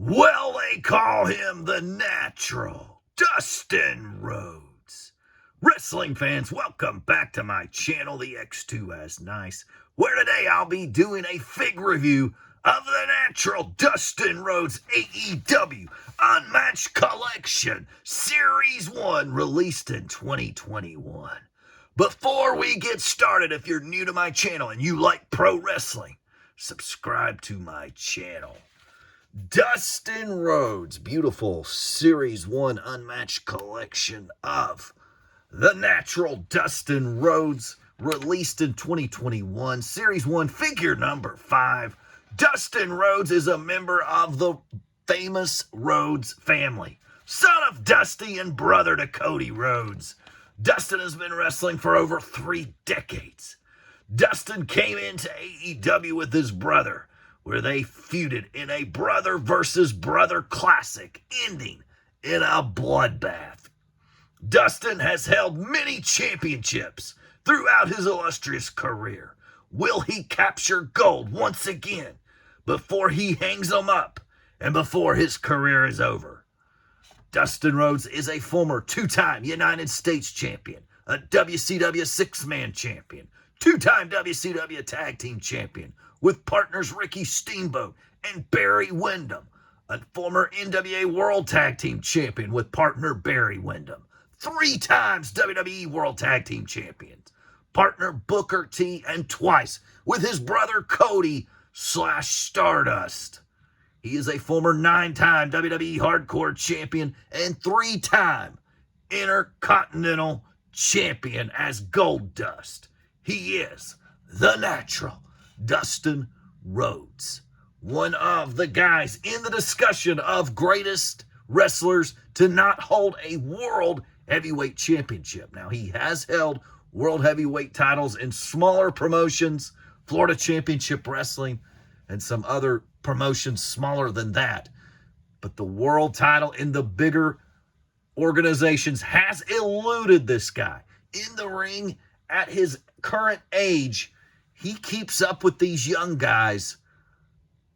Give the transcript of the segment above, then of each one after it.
Well, they call him the Natural, Dustin Rhodes. Wrestling fans, welcome back to my channel, the X2 as Nice, where today I'll be doing a fig review of the Natural Dustin Rhodes AEW Unmatched Collection Series 1 released in 2021. Before we get started, if you're new to my channel and you like pro wrestling, subscribe to my channel. Dustin Rhodes, beautiful Series 1 Unmatched collection of the Natural Dustin Rhodes, released in 2021. Series 1, figure number 5. Dustin Rhodes is a member of the famous Rhodes family, son of Dusty and brother to Cody Rhodes. Dustin has been wrestling for over 3 decades. Dustin came into AEW with his brother, where they feuded in a brother versus brother classic, ending in a bloodbath. Dustin has held many championships throughout his illustrious career. Will he capture gold once again before he hangs them up and before his career is over? Dustin Rhodes is a former 2-time United States champion, a WCW 6-man champion, 2-time WCW Tag Team Champion with partners Ricky Steamboat and Barry Windham, a former NWA World Tag Team Champion with partner Barry Windham, 3 times WWE World Tag Team Champions, partner Booker T, and twice with his brother Cody /Stardust. He is a former 9-time WWE Hardcore Champion and 3-time Intercontinental Champion as Goldust. He is the Natural Dustin Rhodes, one of the guys in the discussion of greatest wrestlers to not hold a World Heavyweight Championship. Now, he has held World Heavyweight titles in smaller promotions, Florida Championship Wrestling, and some other promotions smaller than that. But the world title in the bigger organizations has eluded this guy. In the ring, at his current age, he keeps up with these young guys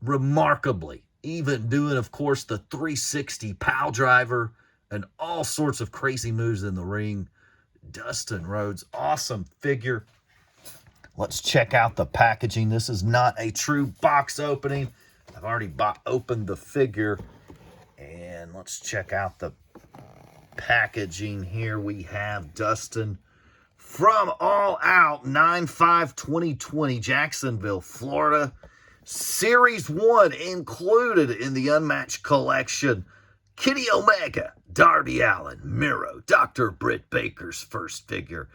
remarkably, even doing, of course, the 360 pile driver and all sorts of crazy moves in the ring. Dustin Rhodes, awesome figure. Let's check out the packaging. This is not a true box opening. I've already opened the figure, and let's check out the packaging. Here we have Dustin from All Out 9/5/2020, Jacksonville, Florida. Series 1 included in the Unmatched collection. Kenny Omega, Darby Allin, Miro, Dr. Britt Baker's first figure,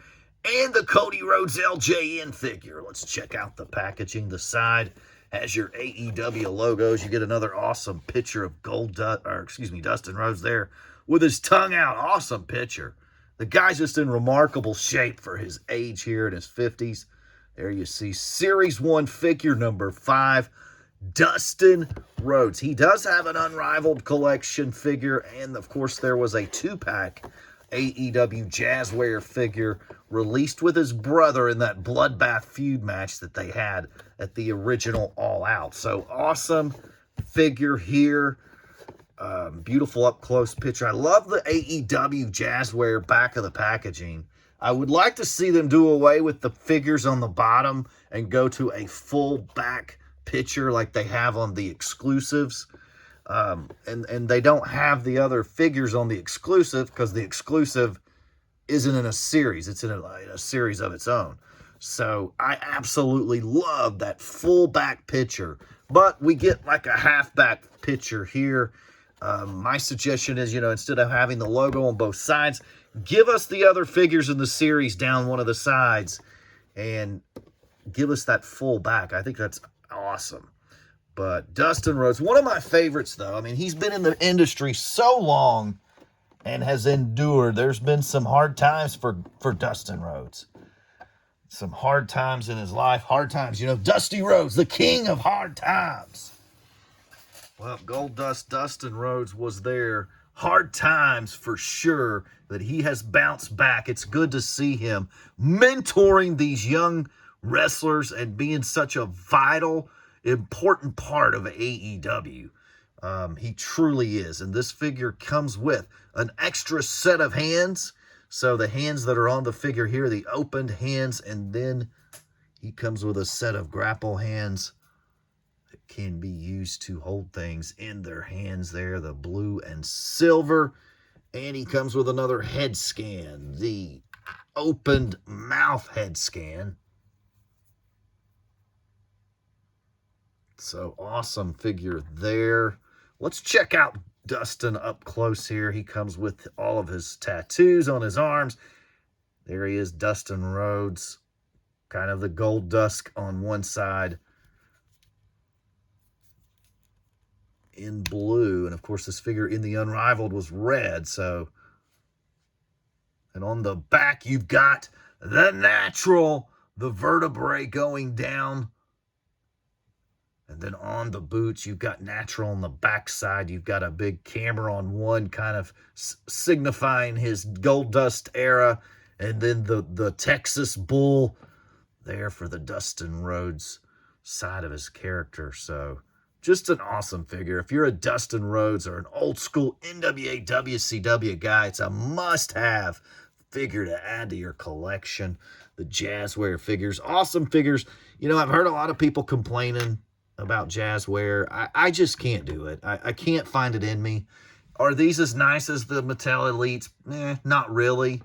and the Cody Rhodes LJN figure. Let's check out the packaging. The side has your AEW logos. You get another awesome picture of Dustin Rhodes there with his tongue out. Awesome picture. The guy's just in remarkable shape for his age here in his 50s. There you see Series 1 figure number 5, Dustin Rhodes. He does have an Unrivaled collection figure, and of course there was a 2-pack AEW Jazzware figure released with his brother in that bloodbath feud match that they had at the original All Out. So awesome figure here. Beautiful up-close picture. I love the AEW Jazzware back of the packaging. I would like to see them do away with the figures on the bottom and go to a full back picture like they have on the exclusives. And they don't have the other figures on the exclusive because the exclusive isn't in a series. It's in a series of its own. So I absolutely love that full back picture. But we get like a half back picture here. My suggestion is, instead of having the logo on both sides, give us the other figures in the series down one of the sides and give us that full back. I think that's awesome. But Dustin Rhodes, one of my favorites, though. I mean, he's been in the industry so long and has endured. There's been some hard times for Dustin Rhodes. Some hard times in his life. Hard times. Dusty Rhodes, the king of hard times. Well, Goldust Dustin Rhodes was there. Hard times for sure, but he has bounced back. It's good to see him mentoring these young wrestlers and being such a vital, important part of AEW. He truly is. And this figure comes with an extra set of hands. So the hands that are on the figure here, the opened hands, and then he comes with a set of grapple hands that can be used to hold things in their hands there, the blue and silver. And he comes with another head scan, the opened mouth head scan. So awesome figure there. Let's check out Dustin up close here. He comes with all of his tattoos on his arms. There he is, Dustin Rhodes. Kind of the gold dust on one side in blue. And of course, this figure in the Unrivaled was red. So, and on the back, you've got the natural, the vertebrae going down. And then on the boots, you've got natural on the backside. You've got a big camera on one, kind of signifying his gold dust era. And then the Texas Bull there for the Dustin Rhodes side of his character. So just an awesome figure. If you're a Dustin Rhodes or an old school NWA WCW guy, it's a must-have figure to add to your collection. The Jazzware figures, awesome figures. You know, I've heard a lot of people complaining about Jazzware. I just can't do it. I can't find it in me. Are these as nice as the Mattel Elites? Not really.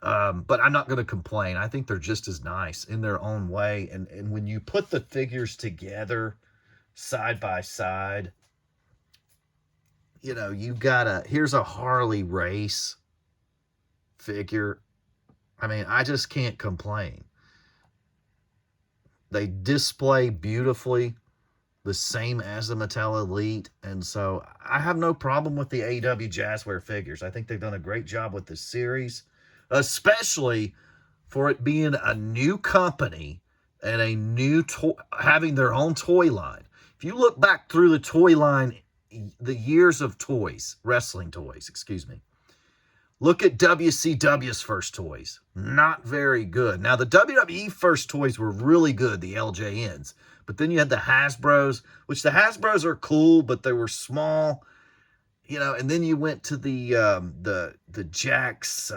But I'm not going to complain. I think they're just as nice in their own way. And when you put the figures together side by side, you know, you've got here's a Harley Race figure. I mean, I just can't complain. They display beautifully, the same as the Mattel Elite. And so I have no problem with the AEW Jazzware figures. I think they've done a great job with this series, especially for it being a new company and a new having their own toy line. If you look back through the toy line, the years of toys, wrestling toys, excuse me, look at WCW's first toys. Not very good. Now, the WWE first toys were really good, the LJNs. But then you had the Hasbros, which the Hasbros are cool, but they were small. You know, and then you went to the Jakks,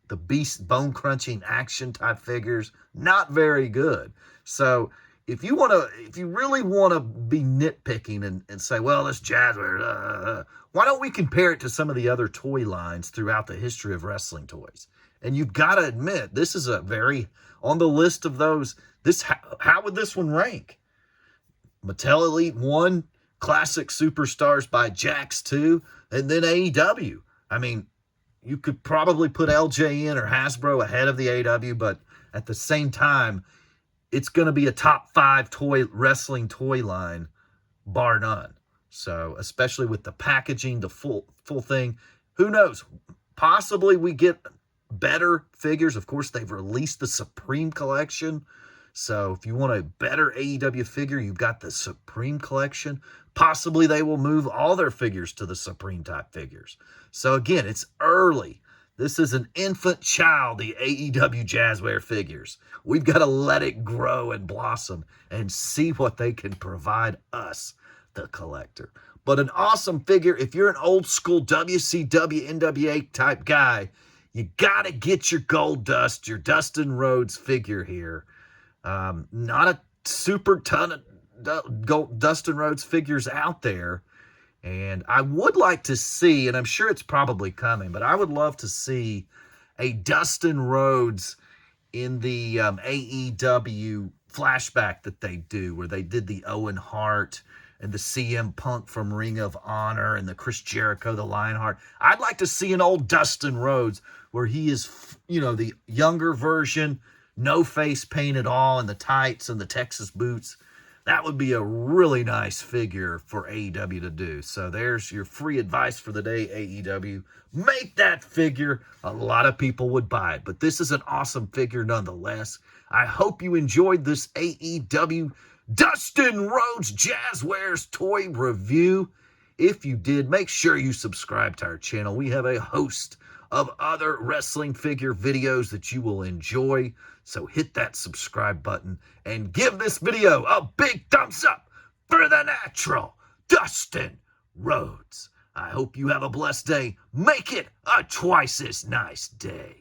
the Beast bone-crunching action type figures. Not very good. So if you really want to be nitpicking and say, well, this Jazzware, why don't we compare it to some of the other toy lines throughout the history of wrestling toys? And you've got to admit, this is a very, on the list of those, how would this one rank? Mattel Elite 1, Classic Superstars by Jakks 2, and then AEW. I mean, you could probably put LJN or Hasbro ahead of the AEW, but at the same time, it's going to be a top 5 wrestling toy line, bar none. So, especially with the packaging, the full thing, who knows? Possibly we get better figures. Of course, they've released the Supreme Collection. So if you want a better AEW figure, you've got the Supreme Collection. Possibly they will move all their figures to the Supreme type figures. So again, it's early. This is an infant child, the AEW Jazzware figures. We've got to let it grow and blossom and see what they can provide us, the collector. But an awesome figure. If you're an old school WCW, NWA type guy, you got to get your gold dust, your Dustin Rhodes figure here. Not a super ton of gold Dustin Rhodes figures out there. And I would like to see, and I'm sure it's probably coming, but I would love to see a Dustin Rhodes in the AEW flashback that they do, where they did the Owen Hart and the CM Punk from Ring of Honor and the Chris Jericho, the Lionheart. I'd like to see an old Dustin Rhodes where he is, you know, the younger version, no face paint at all, and the tights and the Texas boots. That would be a really nice figure for AEW to do. So there's your free advice for the day, AEW. Make that figure. A lot of people would buy it, but this is an awesome figure nonetheless. I hope you enjoyed this AEW Dustin Rhodes Jazzwares toy review. If you did, make sure you subscribe to our channel. We have a host of other wrestling figure videos that you will enjoy. So hit that subscribe button and give this video a big thumbs up for the natural Dustin Rhodes. I hope you have a blessed day. Make it a twice as nice day.